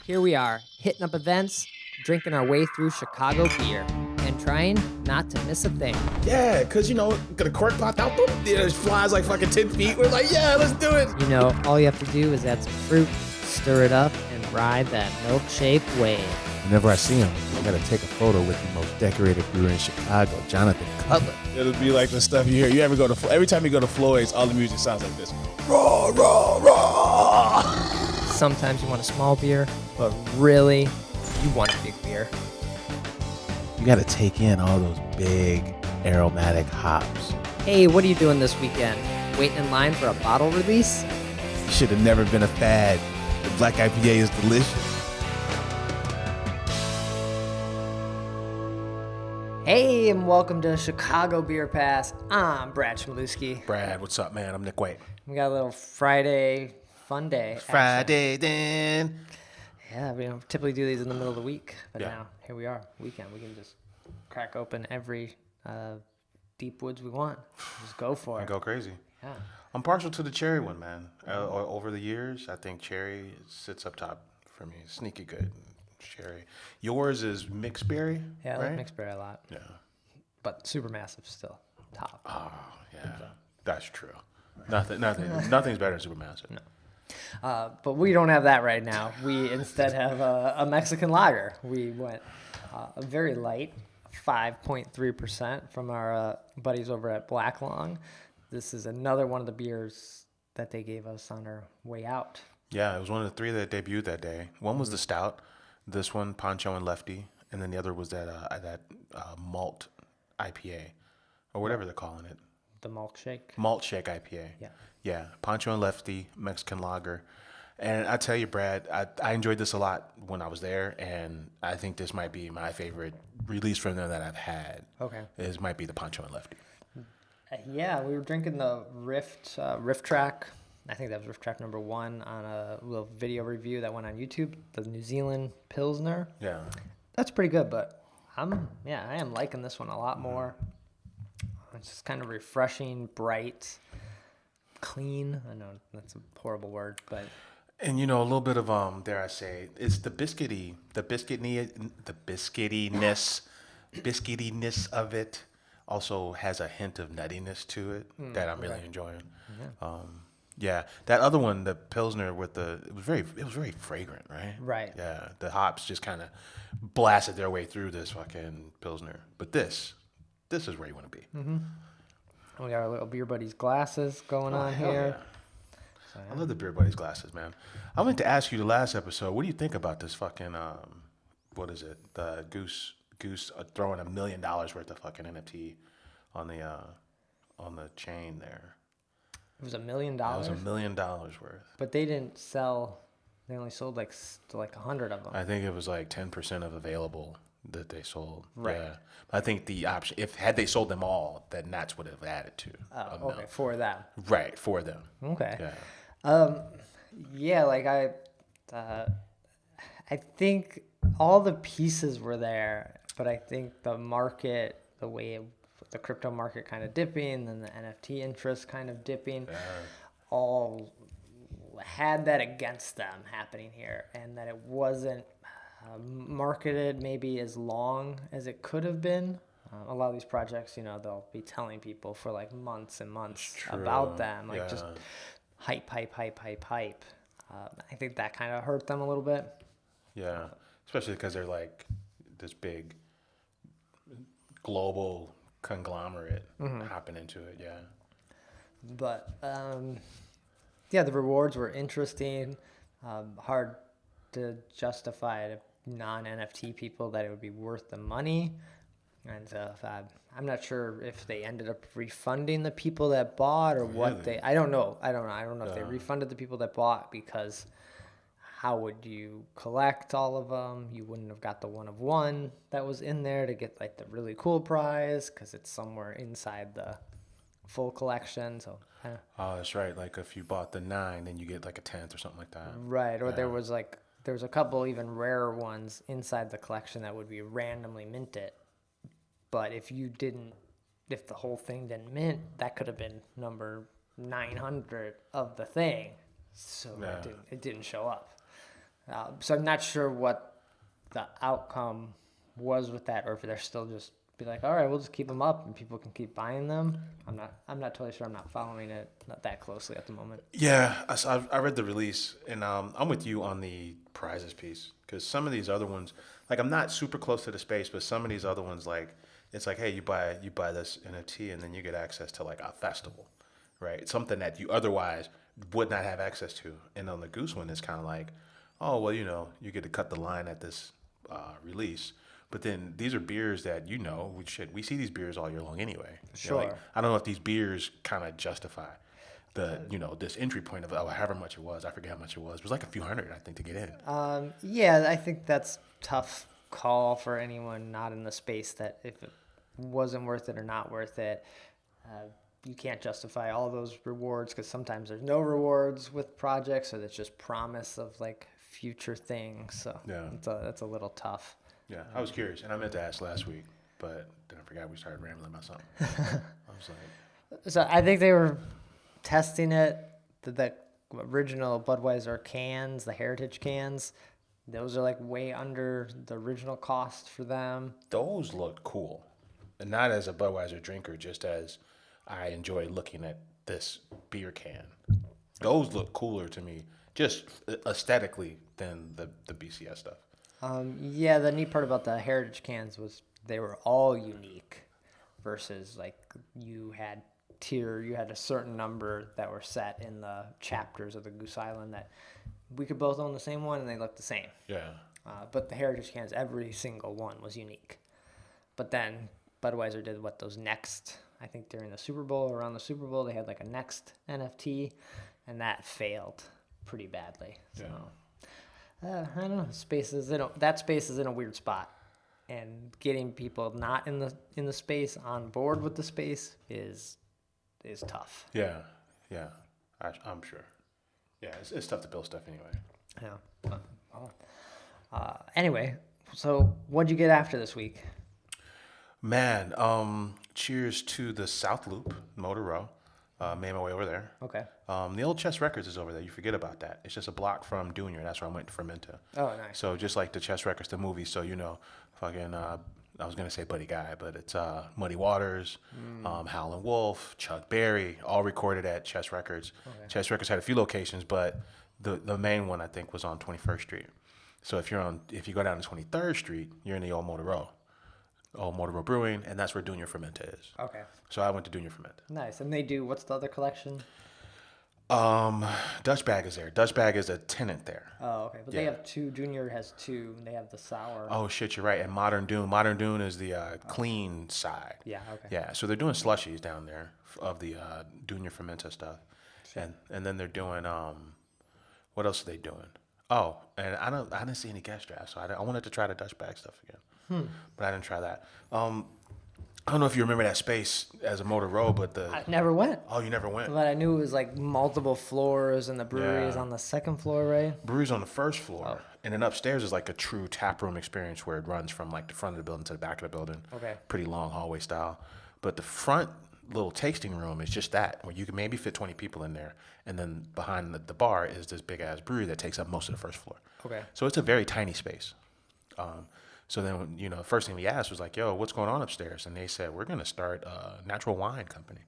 Here we are, hitting up events, drinking our way through Chicago beer, and trying not to miss a thing. Yeah, because, got a cork popped out, boom, it flies like fucking 10 feet. We're like, yeah, let's do it. All you have to do is add some fruit, stir it up, and ride that milkshake wave. Whenever I see him, I gotta take a photo with the most decorated brewer in Chicago, Jonathan Cutler. It'll be like the stuff you hear. You ever go to, every time you go to Floyd's, all the music sounds like this. Raw, raw, raw. Sometimes you want a small beer, but really, you want a big beer. You gotta take in all those big aromatic hops. Hey, what are you doing this weekend? Waiting in line for a bottle release? You should have never been a fad. The Black IPA is delicious. Hey, and welcome to Chicago Beer Pass. I'm Brad Chmielewski. Brad, what's up, man? I'm Nik White. We got a little Friday Funday action. Friday then. Yeah, we don't typically do these in the middle of the week, but Yeah. now here we are, weekend. We can just crack open every deep woods we want. Just go for I it. go crazy. Yeah. I'm partial to the cherry one, man. Over the years, I think cherry sits up top for me. Sneaky good cherry. Yours is mixed berry, Yeah, I right? like mixed berry a lot, Yeah. but super massive still top. Oh, yeah. That's true. Nothing's better than Supermassive. No. But we don't have that right now. We instead have a Mexican lager. We went a very light, 5.3% from our buddies over at Black Lung. This is another one of the beers that they gave us on our way out. Yeah, it was one of the three that debuted that day. One was the stout, this one, Pancho and Lefty, and then the other was that malt IPA, or whatever they're calling it. The milkshake. Malt shake IPA. Yeah. Yeah, Pancho and Lefty, Mexican lager. And I tell you, Brad, I enjoyed this a lot when I was there, and I think this might be my favorite release from them that I've had. Okay. This might be the Pancho and Lefty. Yeah, we were drinking the Rift track. I think that was Rift track number 1 on a little video review that went on YouTube. The New Zealand Pilsner. Yeah. That's pretty good, but I am liking this one a lot more. It's just kind of refreshing, bright, clean. I know that's a horrible word, but And a little bit of dare I say, it's the biscuitiness of it also has a hint of nuttiness to it that I'm really enjoying. Yeah, that other one, the Pilsner it was very fragrant, right? Right. Yeah, the hops just kind of blasted their way through this fucking Pilsner. But this is where you want to be. we got our little beer buddies glasses going on hell here. yeah. I love the Beer Buddies glasses, man. I meant to ask you the last episode, what do you think about this fucking, what is it? The Goose throwing $1 million worth of fucking NFT on the chain there. It was $1 million. That was $1 million worth. But they didn't sell. They only sold like 100 of them. I think it was like 10% of available that they sold. Right. Yeah. I think the option, had they sold them all, then that's what it would have added to. Oh, okay, for them. Right, for them. Okay. Yeah. Yeah, like I think all the pieces were there, but I think the market, the crypto market kind of dipping, and the NFT interest kind of dipping, all had that against them happening here, and that it wasn't marketed maybe as long as it could have been. A lot of these projects, they'll be telling people for like months and months about them, like just hype. I think that kind of hurt them a little bit. Yeah, especially because they're like this big global conglomerate hopping into it. Yeah. But the rewards were interesting. Hard to justify to non-NFT people that it would be worth the money. And I'm not sure if they ended up refunding the people that bought or what they. I don't know. I don't know if they refunded the people that bought, because how would you collect all of them? You wouldn't have got the one of one that was in there to get like the really cool prize, because it's somewhere inside the full collection. So. Oh, that's right. Like if you bought the 9, then you get like a 10th or something like that. Right. Or there was a couple even rarer ones inside the collection that would be randomly minted. But if the whole thing didn't mint, that could have been number 900 of the thing. So it didn't show up. So I'm not sure what the outcome was with that, or if they're still just be like, all right, we'll just keep them up and people can keep buying them. I'm not totally sure. I'm not following it not that closely at the moment. Yeah, I read the release, and I'm with you on the prizes piece because some of these other ones, like I'm not super close to the space, but some of these other ones, like it's like, hey, you buy this NFT, and then you get access to like a festival, right? Something that you otherwise would not have access to. And on the Goose one, it's kind of like, oh well, you get to cut the line at this release. But then these are beers that we see these beers all year long anyway. Sure. Like, I don't know if these beers kind of justify the this entry point of however much it was. I forget how much it was. It was like a few hundred, I think, to get in. Yeah, I think that's tough call for anyone not in the space that if it wasn't worth it or not worth it. You can't justify all those rewards because sometimes there's no rewards with projects, or it's just promise of like future things. So Yeah. it's a little tough. Yeah, I was curious, and I meant to ask last week, but then I forgot we started rambling about something. I was like, So I think they were testing it. The original Budweiser cans, the heritage cans, those are like way under the original cost for them. those looked cool, and not as a Budweiser drinker, just as I enjoy looking at this beer can. Those look cooler to me, just aesthetically, than the BCS stuff. Yeah, the neat part about the heritage cans was they were all unique versus like you had a certain number that were set in the chapters of the Goose Island that we could both own the same one and they looked the same. Yeah. But the heritage cans, every single one was unique. But then Budweiser did I think during the Super Bowl, around the Super Bowl, they had like a next NFT, and that failed pretty badly. So. Yeah. I don't know. That space is in a weird spot, and getting people not in the space on board with the space is tough. Yeah. Yeah. I'm sure. Yeah, it's tough to build stuff anyway. Yeah. Anyway, so what'd you get after this week? Man, cheers to the South Loop Motor Row. Made my way over there. Okay. The old Chess Records is over there. You forget about that. It's just a block from Duneyrr. That's where I went to Fermenta. Oh, nice. So just like the Chess Records, the movie. So fucking. I was gonna say Buddy Guy, but it's Muddy Waters, Howlin' Wolf, Chuck Berry, all recorded at Chess Records. Okay. Chess Records had a few locations, but the main one I think was on 21st Street. So if you go down to 23rd Street, you're in the old Motor Row. Old Motor Row Brewing, and that's where Duneyrr Fermenta is. Okay. So I went to Duneyrr Fermenta. Nice. And they do, what's the other collection? Dutch Bag is there. Dutch Bag is a tenant there. Oh, okay. But they have two. Duneyrr has two. And they have the sour. Oh, shit, you're right. And Modern Dune is the clean side. Yeah, okay. Yeah, so they're doing slushies down there of the Duneyrr Fermenta stuff. Sure. And then they're doing, what else are they doing? Oh, and I didn't see any guest drafts, so I wanted to try the Dutch Bag stuff again. But I didn't try that. I don't know if you remember that space as a Motor Row, but I never went. Oh, you never went? But I knew it was like multiple floors, and the brewery is on the second floor, right? Brewery's on the first floor, and then upstairs is like a true tap room experience where it runs from like the front of the building to the back of the building. Okay. Pretty long hallway style. But the front little tasting room is just that, where you can maybe fit 20 people in there, and then behind the bar is this big ass brewery that takes up most of the first floor. Okay. So it's a very tiny space. So then, the first thing we asked was like, yo, what's going on upstairs? And they said, we're going to start a natural wine company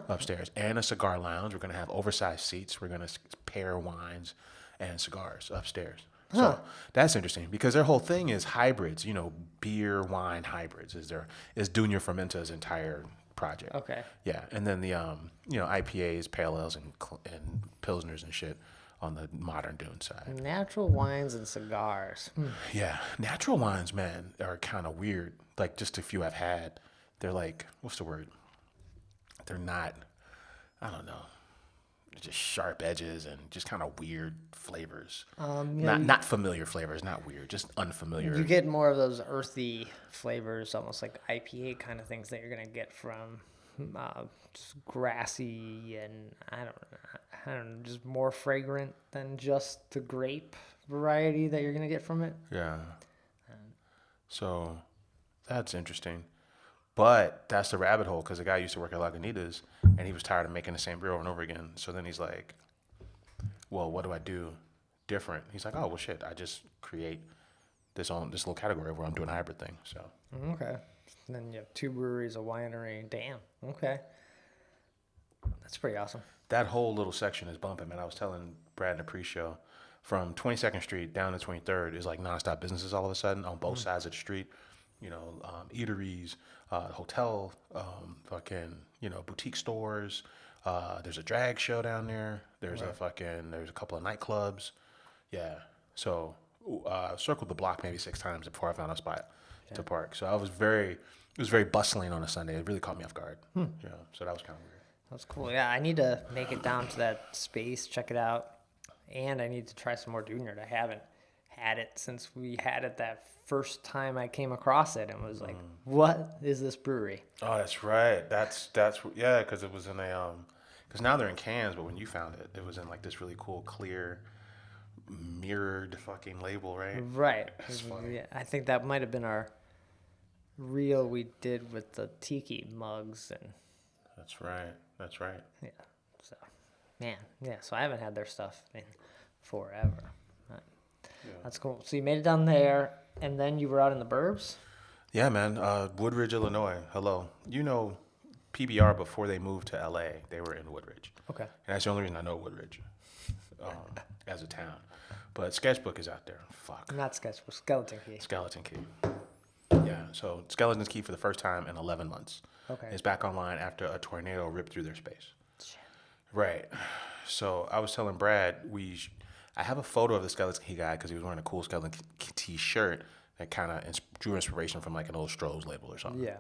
upstairs and a cigar lounge. We're going to have oversized seats. We're going to pair wines and cigars upstairs. So that's interesting because their whole thing is hybrids, beer, wine hybrids is Duneyrr Fermenta's entire project. Okay. Yeah. And then the, IPAs, pale ales, and pilsners and shit on the Modern Dune side. Natural wines and cigars. Yeah. Natural wines, man, are kind of weird. Like, just a few I've had. They're like, what's the word? They're not, I don't know, just sharp edges and just kind of weird flavors. Not familiar flavors, not weird, just unfamiliar. You get more of those earthy flavors, almost like IPA kind of things that you're going to get from just grassy and I don't know, just more fragrant than just the grape variety that you're gonna get from it. Yeah. So that's interesting, but that's the rabbit hole because the guy used to work at Lagunitas and he was tired of making the same beer over and over again. So then he's like, "Well, what do I do different. He's like, oh well, shit, I just create this little category where I'm doing a hybrid thing. So Okay. And then you have 2 breweries, a winery. Damn. Okay. That's pretty awesome. that whole little section is bumping, man. I was telling Brad in the pre-show, from 22nd Street down to 23rd is like nonstop businesses all of a sudden on both sides of the street. You know, eateries, hotel, fucking, you know, boutique stores. There's a drag show down there. There's there's a couple of nightclubs. Yeah. So circled the block maybe 6 times before I found a spot to park. So it was very bustling on a Sunday. It really caught me off guard. Yeah. So that was kind of weird. That's cool. Yeah, I need to make it down to that space, check it out, and I need to try some more Duneyrr. I haven't had it since we had it that first time I came across it, and was like, "What is this brewery?" Oh, that's right. That's yeah, because it was in a because now they're in cans, but when you found it, it was in like this really cool clear mirrored fucking label, right? Right. That's funny. Yeah, I think that might have been our reel we did with the tiki mugs and. That's right. That's right. Yeah. So, man, yeah. So I haven't had their stuff in forever. But that's cool. So you made it down there, and then you were out in the burbs. Yeah, man. Woodridge, Illinois. Hello. You know, PBR before they moved to LA, they were in Woodridge. Okay. And that's the only reason I know Woodridge as a town. But Sketchbook is out there. Fuck. Not Sketchbook, Skeleton Key. Skeleton Key. Yeah. So Skeleton Key for the first time in 11 months. Okay. Is back online after a tornado ripped through their space. Shit. Right. So I was telling Brad, I have a photo of the Skeleton Key guy because he was wearing a cool Skeleton Key shirt that kind of drew inspiration from like an old Stroh's label or something. Yeah.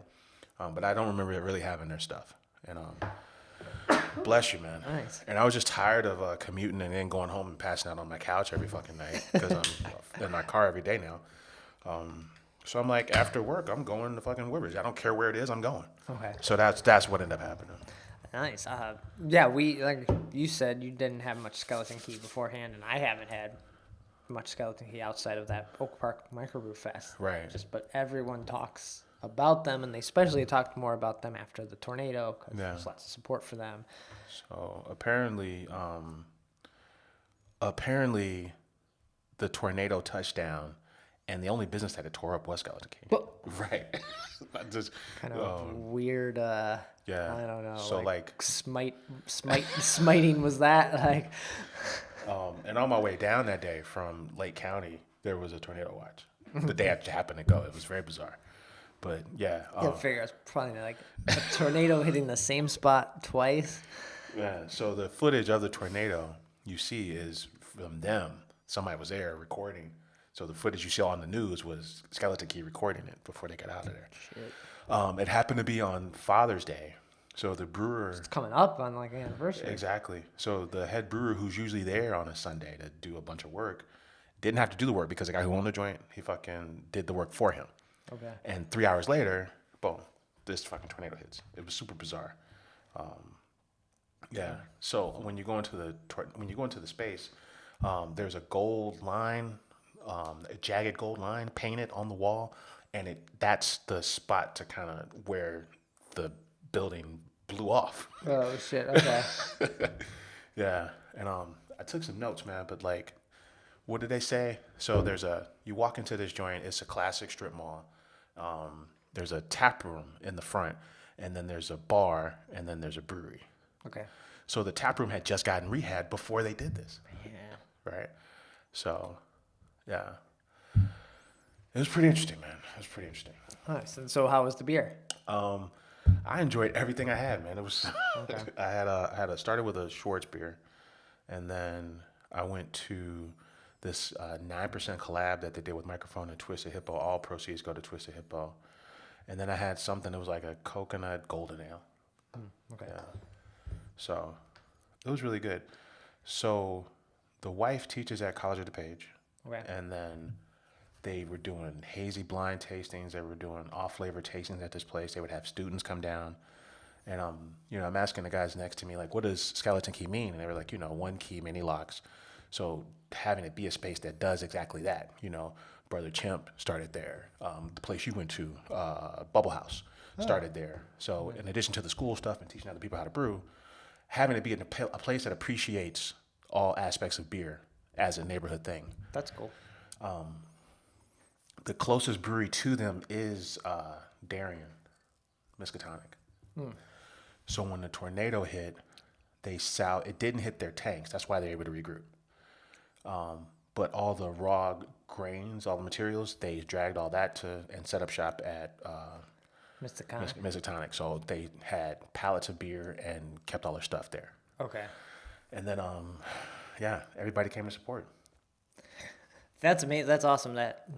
But I don't remember really having their stuff. And bless you, man. Nice. And I was just tired of commuting and then going home and passing out on my couch every fucking night because I'm in my car every day now. So I'm like, after work, I'm going to fucking Woodridge. I don't care where it is, I'm going. Okay. So that's what ended up happening. Nice. Yeah, we, like you said, you didn't have much Skeleton Key beforehand, and I haven't had much Skeleton Key outside of that Oak Park Microbrew Fest. Right. But everyone talks about them, and they especially talked more about them after the tornado because there's lots of support for them. So apparently the tornado touched down, and the only business that it tore up was Skeleton Key. Well, right. Just kind of weird. yeah. I don't know. So like smiting was that like. And on my way down that day from Lake County, there was a tornado watch. The day I happened to go, it was very bizarre. But yeah. I figure it's probably like a tornado hitting the same spot twice. Yeah. So the footage of the tornado you see is from them. Somebody was there recording. So the footage you saw on the news was Skeleton Key recording it before they got out of there. Shit. It happened to be on Father's Day. So the brewer... It's coming up on like an anniversary. Exactly. So the head brewer who's usually there on a Sunday to do a bunch of work didn't have to do the work because the guy who owned the joint, he fucking did the work for him. Okay. And 3 hours later, boom, this fucking tornado hits. It was super bizarre. Yeah. So when you go into the space, there's a gold line... a jagged gold line painted on the wall, and that's the spot to kind of where the building blew off. Oh shit! Okay. Yeah, and I took some notes, man. But like, what did they say? So you walk into this joint. It's a classic strip mall. There's a tap room in the front, and then there's a bar, and then there's a brewery. Okay. So the tap room had just gotten rehab before they did this. Yeah. Right. So. Yeah. It was pretty interesting, man. It was pretty interesting. Nice. And so how was the beer? I enjoyed everything I had, man. It was Okay. I started with a Schwartz beer, and then I went to this 9% collab that they did with Microphone and Twisted Hippo. All proceeds go to Twisted Hippo. And then I had something that was like a coconut golden ale. Okay. Yeah. So it was really good. So the wife teaches at College of DePage. Okay. And then they were doing hazy blind tastings. They were doing off-flavor tastings at this place. They would have students come down. And, I'm asking the guys next to me, like, what does Skeleton Key mean? And they were like, one key, many locks. So having it be a space that does exactly that. Brother Chimp started there. The place you went to, Bubble House, started there. So in addition to the school stuff and teaching other people how to brew, having it be in a place that appreciates all aspects of beer as a neighborhood thing. That's cool. The closest brewery to them is Darien, Miskatonic. So when the tornado hit, it didn't hit their tanks. That's why they're able to regroup. But all the raw grains, all the materials, they dragged all that and set up shop at Miskatonic. So they had pallets of beer and kept all their stuff there. Okay. And then, everybody came to support. That's amazing. That's awesome that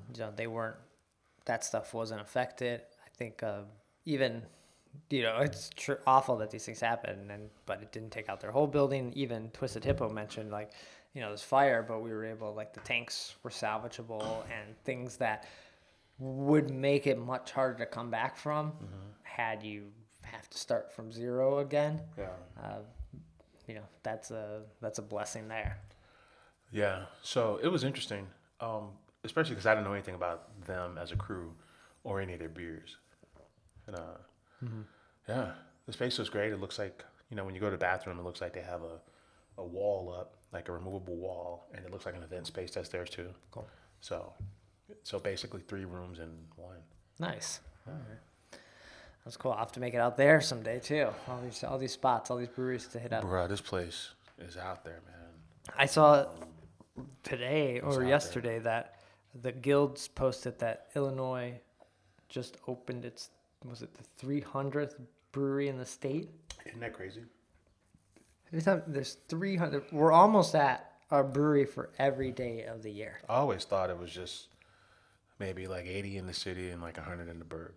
that stuff wasn't affected. I think even, it's awful that these things happen, but it didn't take out their whole building. Even Twisted Hippo mentioned this fire, but we were able, the tanks were salvageable and things that would make it much harder to come back from had you have to start from zero again. Yeah. That's a blessing there. Yeah. So it was interesting, especially because I didn't know anything about them as a crew or any of their beers. And yeah, the space was great. It looks like, when you go to the bathroom, it looks like they have a wall up, like a removable wall, and it looks like an event space that's theirs too. Cool. So basically 3 rooms in 1. Nice. All right. That's cool. I'll have to make it out there someday too. All these spots, all these breweries to hit up. Bruh, this place is out there, man. I saw today or yesterday that the guilds posted that Illinois just opened was it the 300th brewery in the state? Isn't that crazy? There's 300. We're almost at our brewery for every day of the year. I always thought it was just maybe 80 in the city and 100 in the burbs.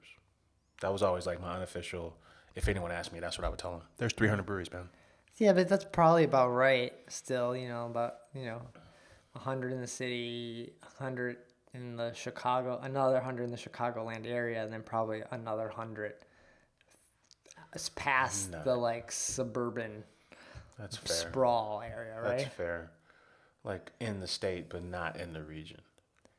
That was always my unofficial. If anyone asked me, that's what I would tell them. There's 300 breweries, man. Yeah, but that's probably about right. Still, about 100 in the city, 100 in the Chicago, another 100 in the Chicagoland area, and then probably another 100 past the suburban. That's fair. Sprawl area, right? That's fair. In the state, but not in the region.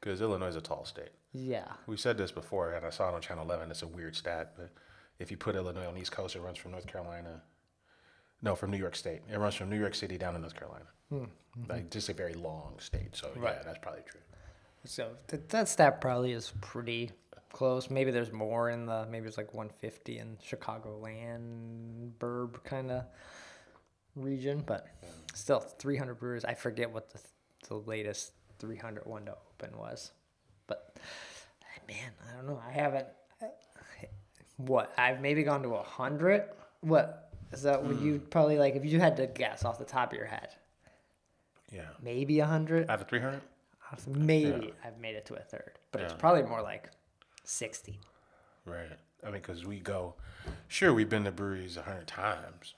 Because Illinois is a tall state. Yeah. We said this before, and I saw it on Channel 11. It's a weird stat, but if you put Illinois on the East Coast, it runs from from New York State. It runs from New York City down to North Carolina. Just a very long state. So, right. Yeah, that's probably true. So that stat probably is pretty close. Maybe there's more maybe it's 150 in Chicagoland, burb kind of region, but still 300 brewers. I forget what the latest 300 one to open was, but man, I don't know. I haven't. I've maybe gone to 100. What is that? Would you probably if you had to guess off the top of your head? Yeah. Maybe 100. Out of 300? Maybe I've made it to a third, but it's probably more 60. Right. I mean, because we've been to breweries 100 times,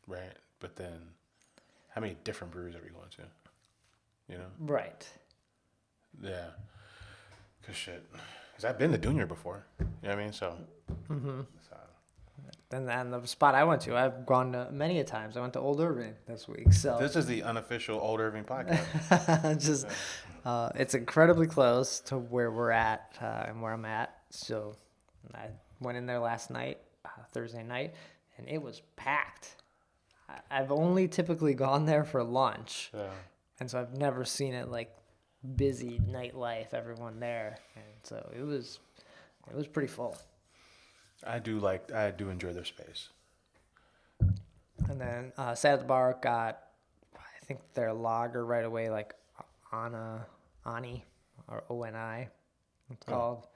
right? But then, how many different breweries are we going to? Right. Yeah. Because I've been to Duneyrr before. You know what I mean? So. And the spot I went to, I've gone to many a times. I went to Old Irving this week. So this is the unofficial Old Irving podcast. It's incredibly close to where we're at and where I'm at. So I went in there last night, Thursday night, and it was packed. I've only typically gone there for lunch, and so I've never seen it busy nightlife. Everyone there, and so it was pretty full. I do enjoy their space. And then sat at the bar, got I think their lager right away, Ani or ONI, it's called.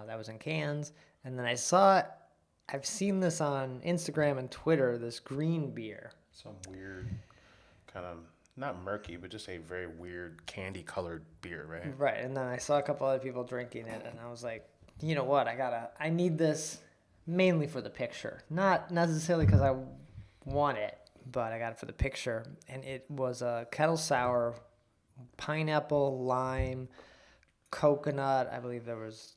That was in cans, and then I've seen this on Instagram and Twitter, this green beer. Some weird kind of, not murky, but just a very weird candy-colored beer, right? Right, and then I saw a couple other people drinking it, and I was like, you know what, I need this mainly for the picture. Not necessarily because I want it, but I got it for the picture. And it was a kettle sour, pineapple, lime, coconut. I believe there was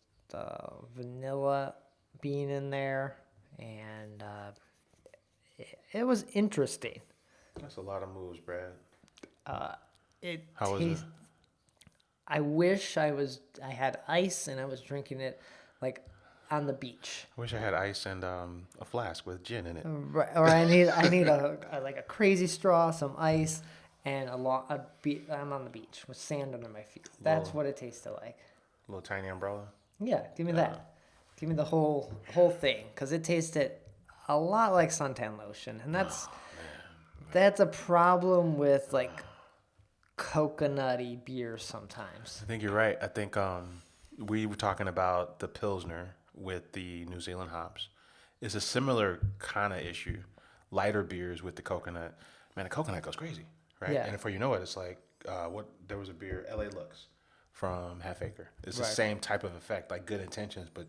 vanilla bean in there, and it was interesting. That's a lot of moves, Brad. How was it? I wish I had ice and I was drinking it on the beach. I wish I had ice and a flask with gin in it. Right, or I need a crazy straw, some ice, and I'm on the beach with sand under my feet. That's what it tasted like. Little tiny umbrella. Yeah, give me that. Give me the whole thing, because it tasted a lot like suntan lotion, and that's a problem with like coconutty beers sometimes. I think you're right. I think we were talking about the Pilsner with the New Zealand hops. It's a similar kind of issue. Lighter beers with the coconut. Man, the coconut goes crazy, right? Yeah. And before you know it, it's like there was a beer, LA Lux, from Half Acre. It's the same type of effect, like good intentions, but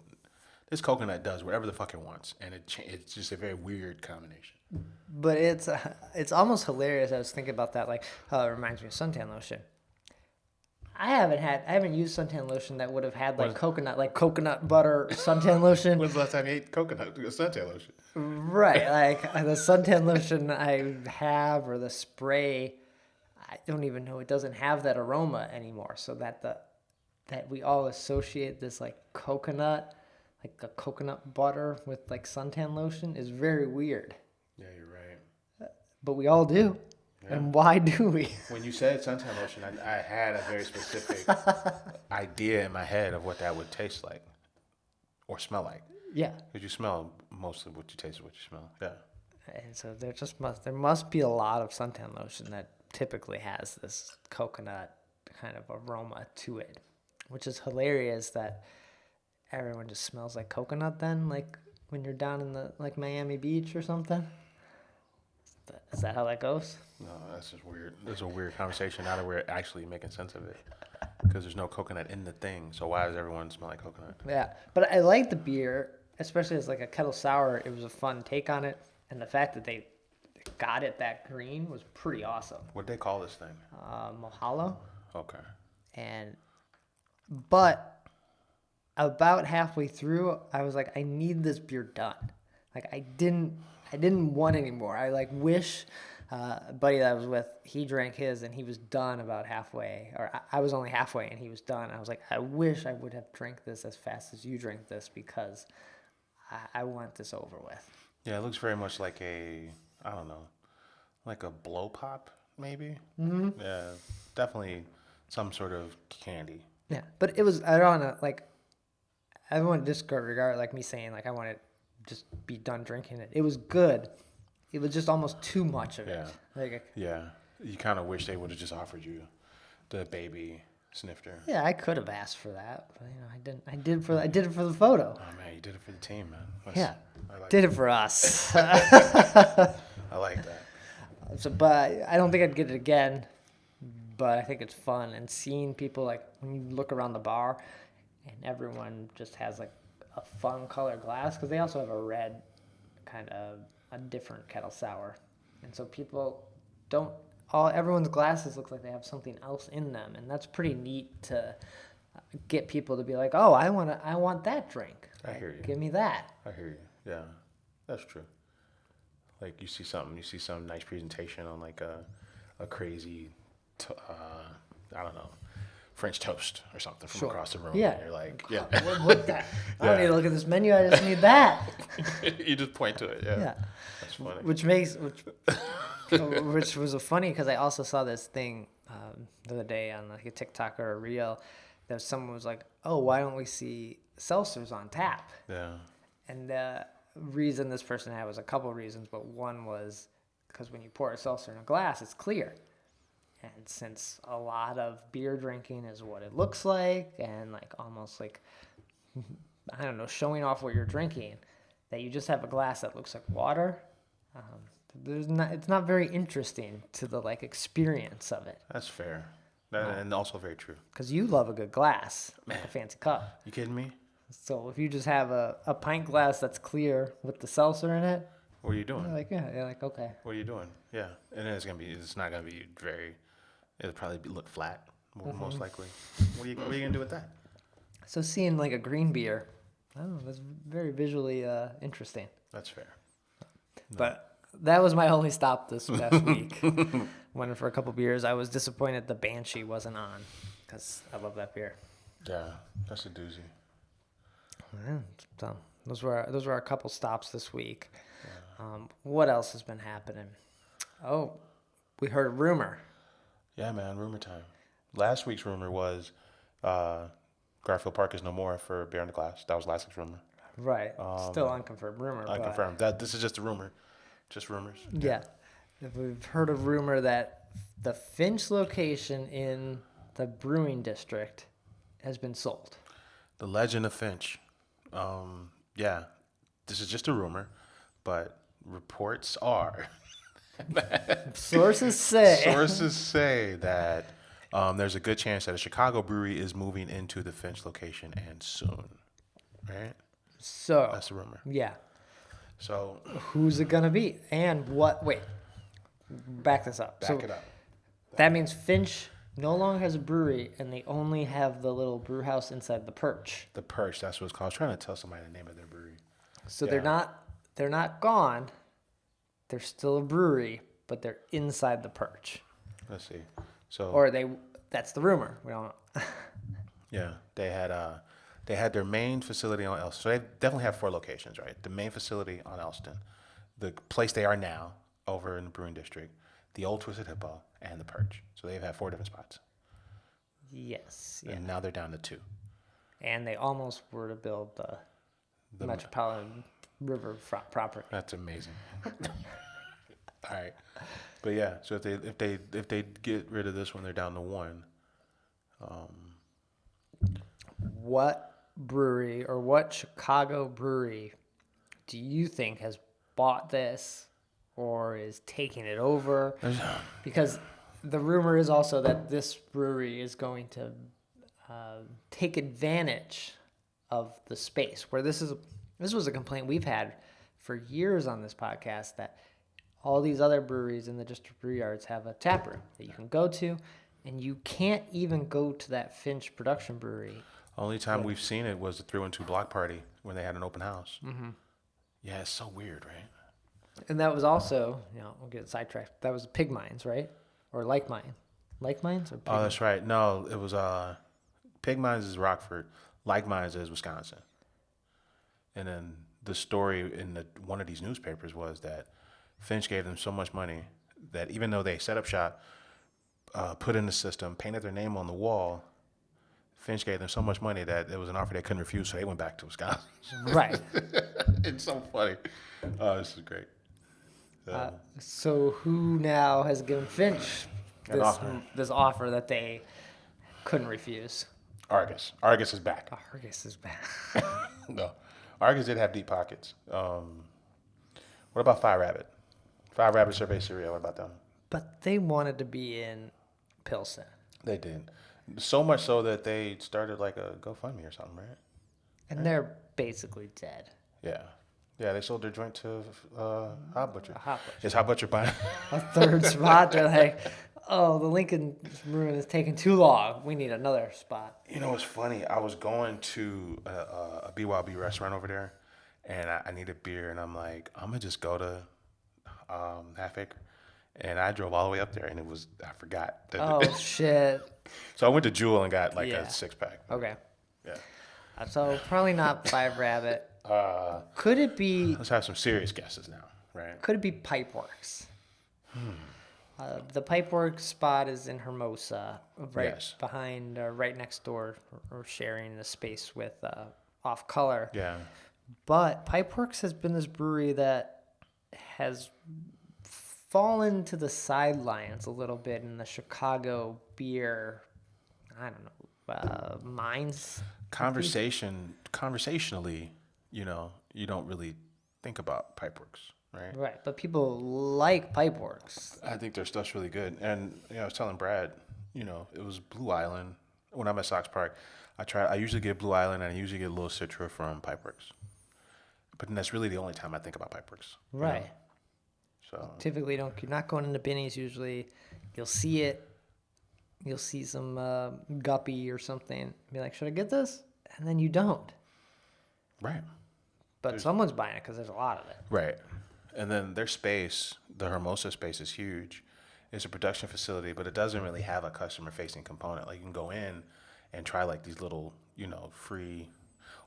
this coconut does whatever the fuck it wants, and it's just a very weird combination. But it's almost hilarious. I was thinking about that, like, it reminds me of suntan lotion. I haven't used suntan lotion that would have had like coconut butter suntan lotion. When's the last time you ate suntan lotion? Right, like the suntan lotion I have, or the spray, I don't even know, it doesn't have that aroma anymore. So that we all associate this like coconut, like a coconut butter with like suntan lotion is very weird. Yeah, you're right. But we all do. Yeah. And why do we? When you said suntan lotion, I had a very specific idea in my head of what that would taste like or smell like. Yeah. Because you smell mostly what you taste is what you smell. Yeah. And so there must be a lot of suntan lotion that typically has this coconut kind of aroma to it, which is hilarious that everyone just smells like coconut then, like when you're down in the like Miami Beach or something. Is that how that goes? No, that's just weird. There's a weird conversation now that we're actually making sense of it. Because there's no coconut in the thing, so why does everyone smell like coconut? Yeah, but I like the beer, especially as like a kettle sour. It was a fun take on it, and the fact that they got it that green was pretty awesome. What'd they call this thing? Mahalo. Okay. But about halfway through, I was like, I need this beer done. Like I didn't want anymore. I like wish. A buddy that I was with, he drank his and he was done about halfway, or I was only halfway and he was done. I was like, I wish I would have drank this as fast as you drank this, because I want this over with. Yeah, it looks very much like I don't know, like a blow pop maybe. Mm-hmm. Yeah, definitely some sort of candy. Yeah, but it was, I don't want to like, everyone disregard like me saying like I want to just be done drinking it. It was good. It was just almost too much of it. Yeah. You kind of wish they would have just offered you the baby snifter. Yeah, I could have asked for that, but I didn't. I did it for the photo. Oh man, you did it for the team, man. Did it for us. I like that. So, but I don't think I'd get it again. But I think it's fun, and seeing people like when you look around the bar, and everyone just has like a fun color glass, because they also have a red kind of a different kettle sour, and so people everyone's glasses look like they have something else in them, and that's pretty neat to get people to be like, oh, I want that drink. I hear you. Give me that. I hear you. Yeah, that's true. Like you see some nice presentation on like a crazy, I don't know, French toast or something from across the room. Yeah. And you're like, yeah. What that? I don't need to look at this menu. I just need that. You just point to it. Yeah. Yeah. That's funny. Which was funny, because I also saw this thing the other day on like a TikTok or a reel that someone was like, oh, why don't we see seltzers on tap? Yeah. And the reason this person had was a couple of reasons, but one was because when you pour a seltzer in a glass, it's clear. And since a lot of beer drinking is what it looks like, and like almost like, I don't know, showing off what you're drinking, that you just have a glass that looks like water, it's not very interesting to the like experience of it. That's fair. And also very true. Because you love a good glass, like a fancy cup. You kidding me? So if you just have a pint glass that's clear with the seltzer in it, what are you doing? You're like, okay. What are you doing? Yeah, and it's not gonna be very. It'll probably look flat, most likely. What are you gonna do with that? So seeing like a green beer, I don't know, that's very visually interesting. That's fair. No. But that was my only stop this past week. Went for a couple beers. I was disappointed the Banshee wasn't on, because I love that beer. Yeah, that's a doozy. Yeah, so those were a couple stops this week. Yeah. What else has been happening? Oh, we heard a rumor. Yeah, man, rumor time. Last week's rumor was Garfield Park is no more for Beer in the Glass. That was last week's rumor. Right. Still unconfirmed rumor. Unconfirmed. That this is just a rumor. Just rumors. Yeah. We've heard a rumor that the Finch location in the brewing district has been sold. The Legend of Finch. Yeah, this is just a rumor, but reports are. Sources say. Sources say that there's a good chance that a Chicago brewery is moving into the Finch location and soon. Right? So. That's the rumor. Yeah. So. Who's it going to be? And what? Wait. Back this up. Back it up. That means Finch no longer has a brewery, and they only have the little brew house inside the Perch. The Perch, that's what it's called. I was trying to tell somebody the name of their brewery. So they're not gone. They're still a brewery, but they're inside the Perch. Let's see. So that's the rumor. We don't know. Yeah, they had their main facility on Elston. So they definitely have 4 locations, right? The main facility on Elston, the place they are now over in the Brewing District, the Old Twisted Hippo, and the Perch. So they've had 4 different spots. Yes. Yeah. And now they're down to 2. And they almost were to build the Metropolitan River property. That's amazing. All right, but yeah. So if they get rid of this one, they're down to 1. What brewery or what Chicago brewery do you think has bought this or is taking it over? Because the rumor is also that this brewery is going to take advantage of the space. Where this was a complaint we've had for years on this podcast, that all these other breweries in the district brew yards have a tap room that you can go to, and you can't even go to that Finch production brewery. Only time we've seen it was the 312 block party when they had an open house. Mm-hmm. Yeah, it's so weird, right? And that was also, we'll get sidetracked. That was Pig Mines, right? Or Like Mine. Like Mines or Pig Oh, that's right. No, it was Pig Mines is Rockford. Like Mines is Wisconsin. And then the story in one of these newspapers was that Finch gave them so much money that even though they set up shop, put in the system, painted their name on the wall, Finch gave them so much money that it was an offer they couldn't refuse, so they went back to Wisconsin. Right. It's so funny. Oh, this is great. So who now has given Finch this offer that they couldn't refuse? Argus. Argus is back. Argus is back. No. Argus did have deep pockets. What about Fire Rabbit? Fire Rabbit Cerveceria, what about them? But they wanted to be in Pilsen. They did. So much so that they started like a GoFundMe or something, right? And they're basically dead. Yeah. Yeah, they sold their joint to Hot Butcher. Hot Butcher. Is Hot Butcher buying? A third spot. They're like, oh, the Lincoln room is taking too long. We need another spot. You know what's funny? I was going to a BYB restaurant over there, and I needed beer, and I'm like, I'm going to just go to Half Acre. And I drove all the way up there, and I forgot. Oh, shit. So I went to Jewel and got like a 6-pack. Okay. Yeah. So probably not Five Rabbit. Could it be? Let's have some serious guesses now, right? Could it be Pipeworks? The Pipeworks spot is in Hermosa, right behind, right next door, or sharing the space with Off Color. Yeah. But Pipeworks has been this brewery that has fallen to the sidelines a little bit in the Chicago beer, I don't know, minds. Conversationally, you don't really think about Pipeworks, right? Right, but people like Pipeworks. I think their stuff's really good. And, I was telling Brad, it was Blue Island. When I'm at Sox Park, I usually get Blue Island, and I usually get a little Citra from Pipeworks. But then that's really the only time I think about Pipeworks. Right. So typically, you're not going into Binny's usually. You'll see it. You'll see some guppy or something. Be like, should I get this? And then you don't. Right. But someone's buying it because there's a lot of it. Right. And then their space, the Hermosa space, is huge. It's a production facility, but it doesn't really have a customer-facing component. Like, you can go in and try like these little, free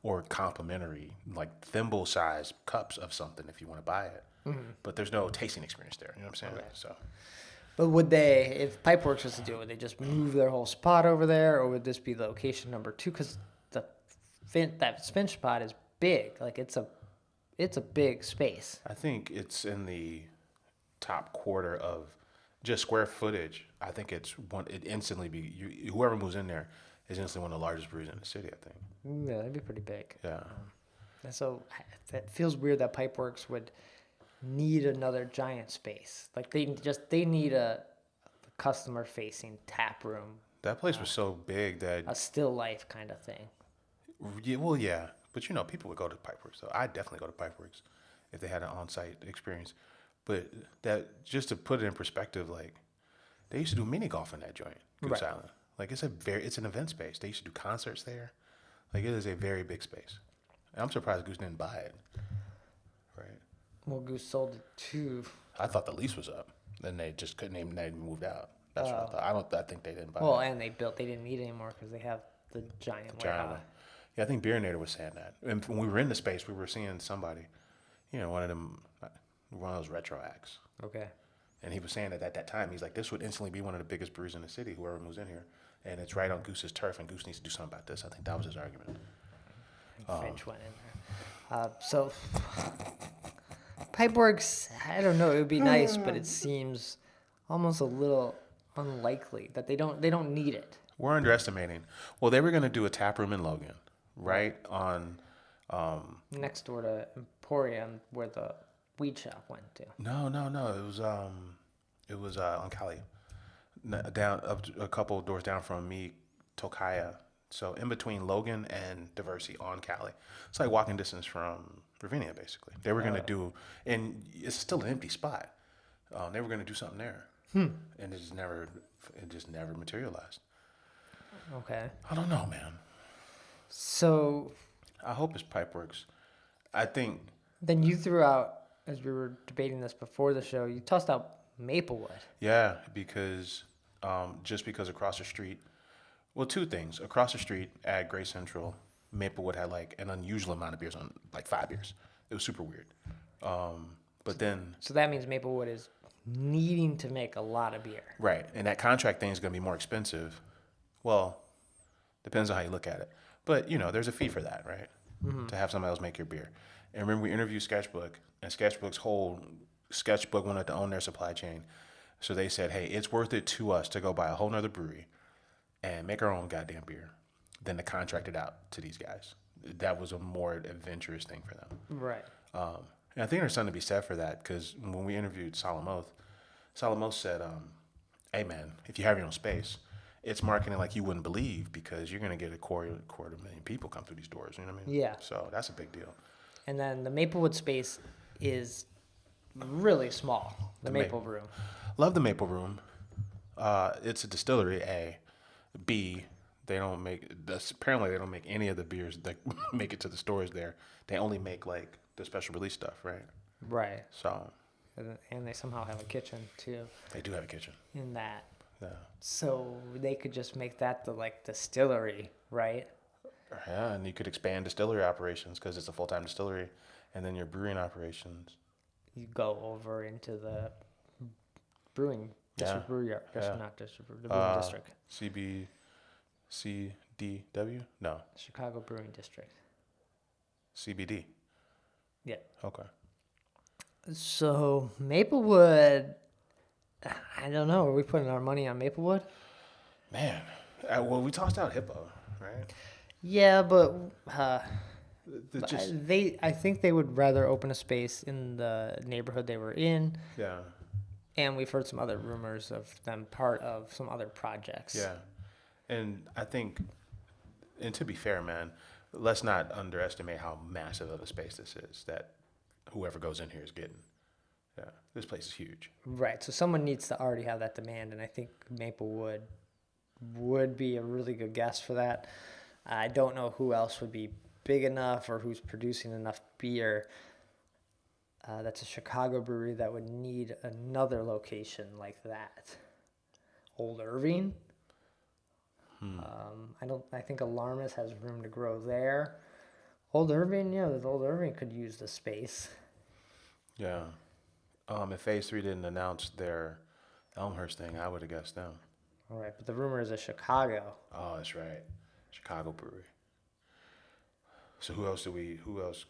or complimentary, like thimble-sized cups of something if you want to buy it. Mm-hmm. But there's no tasting experience there. You know what I'm saying? Okay. So But would they, if Pipeworks was to do it, would they just move their whole spot over there, or would this be location number 2? Because that spin spot is big. Like it's a big space. I think it's in the top quarter of just square footage. I think it instantly whoever moves in there is instantly one of the largest breweries in the city, I think. Yeah, that'd be pretty big. Yeah. And so that feels weird that Pipeworks would need another giant space. Like they need a customer facing tap room, That place was so big that a still life kind of thing. yeah, well, yeah, but you know, people would go to Pipeworks. So I'd definitely go to Pipeworks if they had an on-site experience. But that, just to put it in perspective, like they used to do mini golf in that joint, Goose Right. Island. Like it's an event space. They used to do concerts there. Like it is a very big space. And I'm surprised Goose didn't buy it. Right. Well, Goose sold it too. I thought the lease was up. Then they just couldn't even. They moved out. That's what I thought. I think they didn't buy Well, it. and they didn't need it anymore because they have the giant Giant warehouse. one. Yeah, I think Beer Nader was saying that. And when we were in the space, we were seeing somebody, you know, one of those retro acts. Okay. And he was saying that at that time, he's like, this would instantly be one of the biggest breweries in the city, whoever moves in here. And it's right on Goose's turf, and Goose needs to do something about this. I think that was his argument. Finch went in there. So Pipeworks, I don't know. It would be nice, but it seems almost a little unlikely that they don't need it. We're underestimating. Well, they were going to do a tap room in Logan, right on. Next door to Emporium, where the weed shop went to. No. It was on Cali, down up a couple doors down from me, Tokaya. So in between Logan and Diversey on Cali, it's like walking distance from Ravinia, basically. They were gonna do, and it's still an empty spot. They were gonna do something there, and it just never materialized. Okay. I don't know, man. So I hope it's Pipeworks. I think. then you threw out, as we were debating this before the show, you tossed out Maplewood. Yeah, because just because across the street, well, two things. Across the street at Gray Central, Maplewood had like an unusual amount of beers on like 5 years. It was super weird. But then, So that means Maplewood is needing to make a lot of beer. right, and that contract thing is going to be more expensive. Well, depends on how you look at it. But, you know, there's a fee for that, right? To have somebody else make your beer. And remember, we interviewed Sketchbook, and Sketchbook wanted to own their supply chain. So they said, hey, it's worth it to us to go buy a whole nother brewery and make our own goddamn beer than to contract it out to these guys. That was a more adventurous thing for them. Right. And I think there's something to be said for that, because when we interviewed Solemn Oath said, hey, man, if you have your own space, it's marketing like you wouldn't believe, because you're going to get a quarter million people come through these doors. You know what I mean? Yeah. So that's a big deal. And then the Maplewood space is really small. The Maple Room. Love the Maple Room. It's a distillery, A. B, apparently they don't make any of the beers that make it to the stores there. They only make like the special release stuff, right? Right. So And they somehow have a kitchen too they do have a kitchen. in that. Yeah. So they could just make that the like distillery, right? Yeah, and you could expand distillery operations because it's a full-time distillery, and then your brewing operations. You go over into the brewing district, not district, the brewing district. CDW? No, Chicago Brewing District. CBD. Yeah. Okay. So Maplewood, I don't know. Are we putting our money on Maplewood? Man, well, we tossed out Hippo, right? Yeah, but Just I think they would rather open a space in the neighborhood they were in, yeah. and we've heard some other rumors of them part of some other projects. Yeah. And I think, and to be fair, man, let's not underestimate how massive of a space this is that whoever goes in here is getting. Yeah. This place is huge. Right. So someone needs to already have that demand, and I think Maplewood would be a really good guess for that. I don't know who else would be big enough or who's producing enough beer. That's a Chicago brewery that would need another location like that. Old Irving. I think Alarmist has room to grow there. Old Irving, Old Irving could use the space. Yeah. If Phase 3 didn't announce their Elmhurst thing, I would have guessed them. All right, but the rumor is a Chicago. Oh, that's right. Chicago brewery. So who else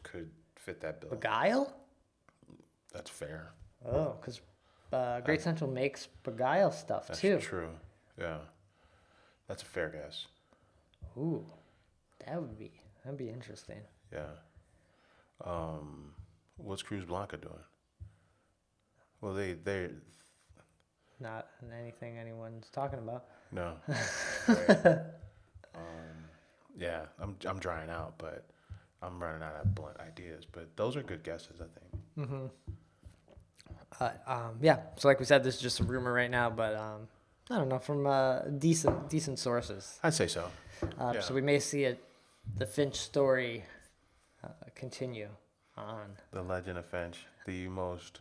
could fit that bill? Begyle? That's fair. Oh, because Great Central makes Begyle stuff That's too. true. Yeah. That's a fair guess. Ooh, that'd be interesting. Yeah. What's Cruz Blanca doing? Well, they're Not anything anyone's talking about. no. Right. Yeah, I'm drying out, but I'm running out of blunt ideas. But those are good guesses, I think. Yeah. So like we said, this is just a rumor right now, but I don't know, from decent sources. I'd say so. Yeah. So we may see the Finch story continue on. The Legend of Finch, the most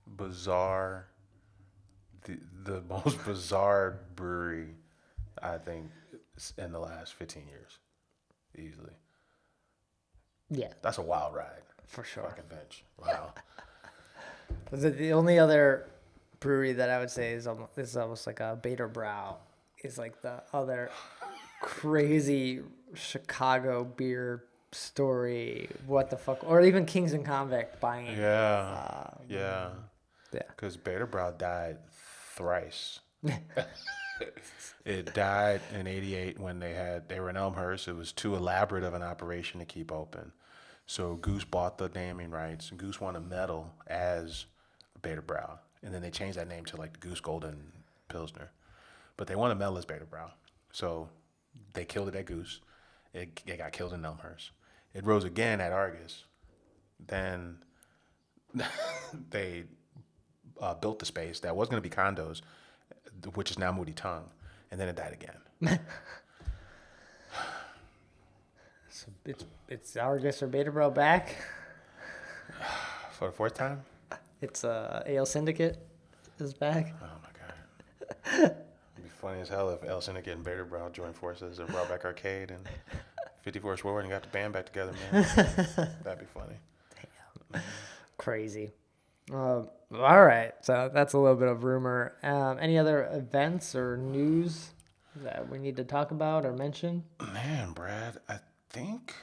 bizarre, the most bizarre brewery, I think, in the last 15 years, easily. Yeah, That's a wild ride. for sure. Fucking Finch. Wow. The only other brewery that I would say is almost like a Bader Brow is like the other crazy Chicago beer story. What the fuck? Or even Kings and Convict buying. Yeah. Yeah. Because Beta Brow died thrice. It died in '88 when they were in Elmhurst. It was too elaborate of an operation to keep open. So Goose bought the naming rights. Goose won a medal as Beta Brow. And then they changed that name to like the Goose Golden Pilsner. But they won a medal as Beta Brow. So they killed it at Goose. It got killed in Elmhurst. It rose again at Argus. Then they built the space that was going to be condos, which is now Moody Tongue. And then it died again. So it's Argus or Beta Brow back. For the fourth time? It's Ale Syndicate is back. Oh my god. It'd be funny as hell if El Syndicate and Beta Brow joined forces and brought back Arcade and 54th Ward and got the band back together, man. That'd be funny. Damn. Crazy. All right. So that's a little bit of rumor. Any other events or news that we need to talk about or mention? Man, Brad, I think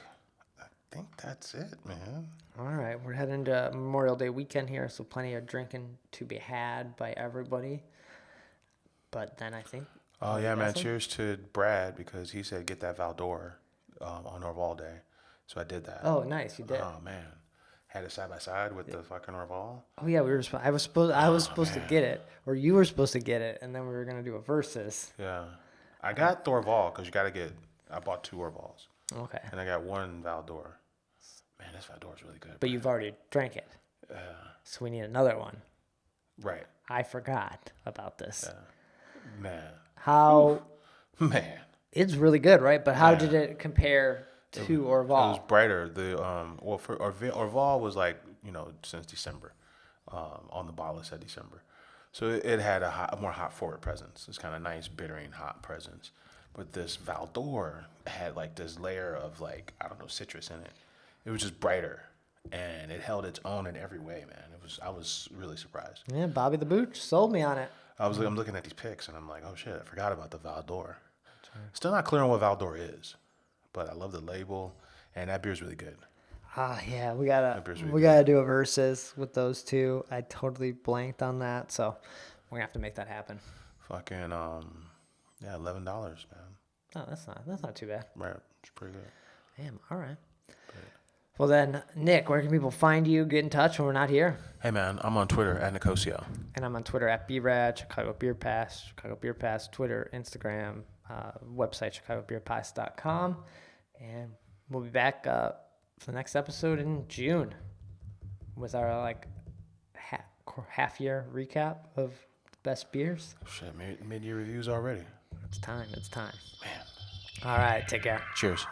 that's it, man. All right. We're heading to Memorial Day weekend here, so plenty of drinking to be had by everybody. But then I think... Oh, yeah, man. Cheers to Brad because he said get that Valdor on Orval Day. So I did that. Oh, nice. You did. Oh, man. Had it side by side with the fucking Orval. Oh yeah, I was supposed to get it, or you were supposed to get it, and then we were gonna do a versus. Yeah, I got the Orval because I bought 2 Orvals. Okay. And I got 1 Valdor. Man, this Valdor is really good. But you've already drank it, so we need another one. Right. I forgot about this. Man. How? Man. It's really good, right? But how did it compare to Orval? It was brighter. For Orval was like, since December. On the bottle it said December. So it had a more hop forward presence. It's kind of nice, bittering, hot presence. But this Valdor had like this layer of like, I don't know, citrus in it. It was just brighter. And it held its own in every way, man. I was really surprised. Yeah, Bobby the Booch sold me on it. I'm looking at these pics and I'm like, oh shit, I forgot about the Valdor. Still not clear on what Valdor is. But I love the label, and that beer's really good. Yeah, we gotta do a versus with those two. I totally blanked on that, so we're gonna have to make that happen. Fucking $11, man. Oh, that's not too bad. Right, it's pretty good. Damn, all right. Well then, Nick, where can people find you? Get in touch when we're not here. Hey man, I'm on Twitter at Nicosio. And I'm on Twitter at BRAD, Chicago Beer Pass, Twitter, Instagram, website chicagobeerpass.com. And we'll be back for the next episode in June with our half year recap of best beers. Shit, mid-year reviews already. It's time. Man. All right, take care. Cheers.